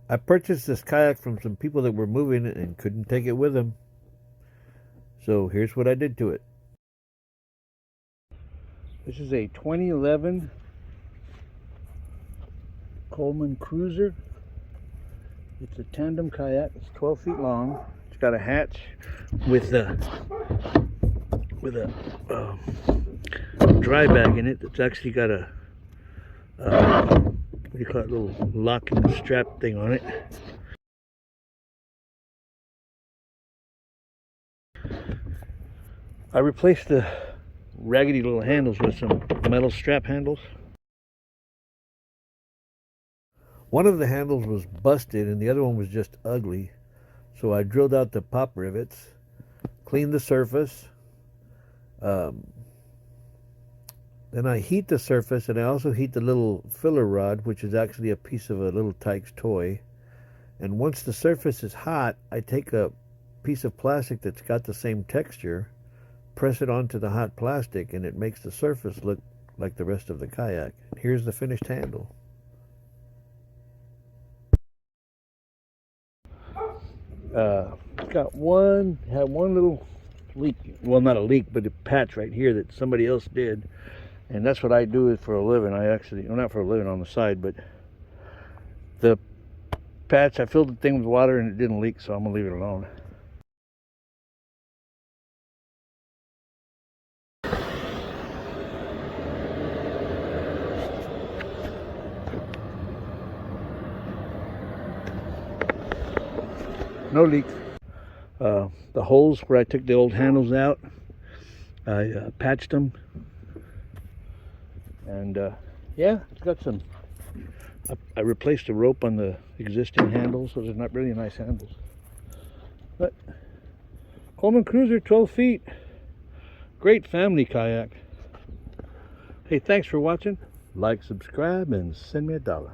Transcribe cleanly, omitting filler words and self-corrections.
I purchased this kayak from some people that were moving and couldn't take it with them. So here's what I did to it. This is a 2011 Coleman Cruiser. It's a tandem kayak. It's 12 feet long. It's got a hatch with a dry bag in it. It's actually got a what do you call it? Little locking strap thing on it. I replaced the raggedy little handles with some metal strap handles. One of the handles was busted and the other one was just ugly. So I drilled out the pop rivets, cleaned the surface. Then I heat the surface, and I also heat the little filler rod, which is actually a piece of a little Tyke's toy. And once the surface is hot, I take a piece of plastic that's got the same texture, press it onto the hot plastic, and it makes the surface look like the rest of the kayak. Here's the finished handle. It's got one little leak. Well, not a leak, but a patch right here that somebody else did. And that's what I do for a living. I actually, well, not for a living on the side, but the patch, I filled the thing with water and it didn't leak, so I'm gonna leave it alone. No leak. The holes where I took the old handles out, I patched them. And yeah, it's got some. I replaced the rope on the existing handles, so they're not really nice handles. But Coleman Cruiser, 12 feet. Great family kayak. Hey, thanks for watching. Like, subscribe, and send me $1.